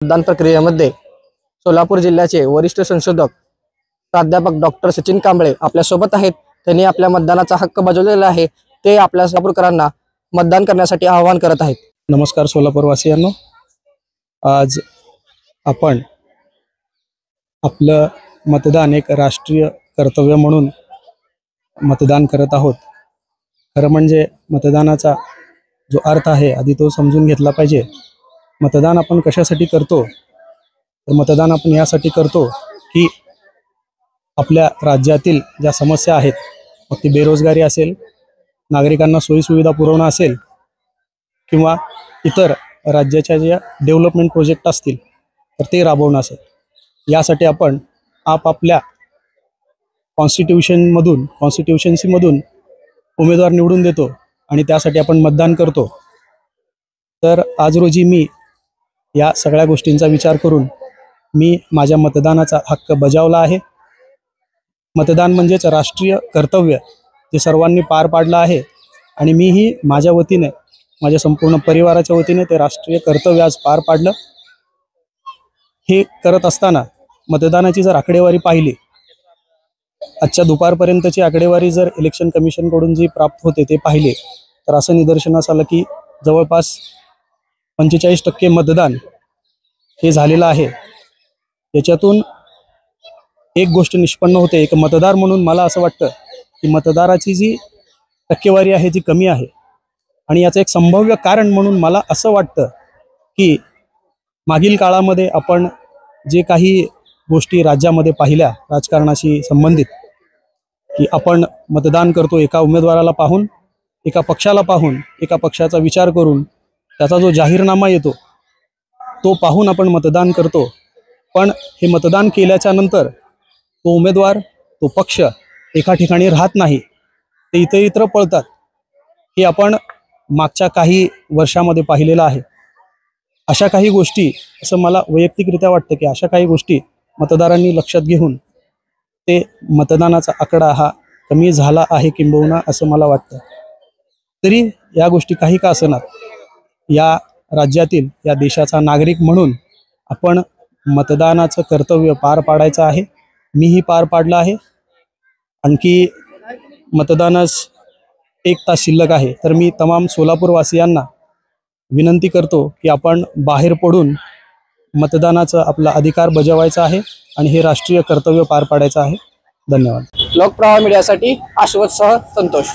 मतदान प्रक्रियेमध्ये सोलापूर जिल्ह्याचे वरिष्ठ संशोधक प्राध्यापक डॉक्टर सचिन कांबळे आपल्या सोबत आहेत। त्यांनी आपल्या मतदानाचा हक्क बजावलेला आहे। ते आपल्या सोलापूरकरांना मतदान करण्यासाठी आवाहन करत आहेत। नमस्कार सोलापूरवासियांनो, आज आपण आपलं मतदान एक राष्ट्रीय कर्तव्य म्हणून मतदान करत आहोत। खरं म्हणजे मतदानाचा जो अर्थ आहे आधी तो समजून घेतला पाहिजे। मतदान आपण कशासाठी करतो? तर मतदान आपण यासाठी करतो की आपल्या राज्यातील ज्या समस्या आहेत, मग ती बेरोजगारी असेल, नागरिकांना सोयीसुविधा पुरवणं असेल किंवा इतर राज्याच्या ज्या डेव्हलपमेंट प्रोजेक्ट असतील तर ते राबवणं असेल, यासाठी आपण आपापल्या कॉन्स्टिट्यूशन्सीमधून उमेदवार निवडून देतो आणि त्यासाठी आपण मतदान करतो। तर आज रोजी मी या सगळ्या गोष्टींचा विचार करून मी माझ्या मतदानाचा हक्क बजावला आहे। मतदान म्हणजेच राष्ट्रीय कर्तव्य जे सर्वांनी पार पाडलं आहे आणि मीही माझ्या वतीने, माझ्या संपूर्ण परिवाराच्या वतीने ते राष्ट्रीय कर्तव्य आज पार पाडलं। हे करत असताना मतदानाची जर आकडेवारी पाहिली, आजच्या दुपारपर्यंतची आकडेवारी जर इलेक्शन कमिशनकडून जी प्राप्त होते ते पाहिले तर असं निदर्शनास आलं की जवळपास 45% मतदान हे झालेलं आहे। याच्यातून एक गोष्ट निष्पन्न होते, एक मतदार म्हणून मला असं वाटतं की मतदाराची जी टक्केवारी आहे ती कमी आहे। आणि याचं एक संभाव्य कारण म्हणून मला असं वाटतं की मागील काळामध्ये आपण जे काही गोष्टी राज्यामध्ये पाहिल्या राजकारणाशी संबंधित, की आपण मतदान करतो एका उमेदवाराला पाहून, एका पक्षाला पाहून, एका पक्षाचा विचार करून, त्याचा जो जाहीरनामा येतो तो पाहून आपण मतदान करतो। पण हे मतदान केल्याच्या नंतर तो उमेदवार, तो पक्ष एका ठिकाणी राहत नाही, ते इतर पळतात। हे आपण मागच्या काही वर्षामध्ये पाहिलेलं आहे। अशा काही गोष्टी, असं मला वैयक्तिकरित्या वाटतं की अशा काही गोष्टी मतदारांनी लक्षात घेऊन ते मतदानाचा आकडा हा कमी झाला आहे किंबहुना, असं मला वाटतं। तरी या गोष्टी काही का असणार, या राज्यातील, या देशाचा नागरिक म्हणून आपण मतदानाचं कर्तव्य पार पाडायचं आहे। मीही पार पाडलं आहे। आणखी मतदानास 1 तास शिल्लक आहे, तर मी तमाम सोलापूरवासियांना विनंती करतो की आपण बाहेर पडून मतदानाचा आपला अधिकार बजावायचा आहे आणि हे राष्ट्रीय कर्तव्य पार पाडायचं आहे। धन्यवाद। लोकप्रवाह मीडियासाठी आश्वस्त सह संतोष।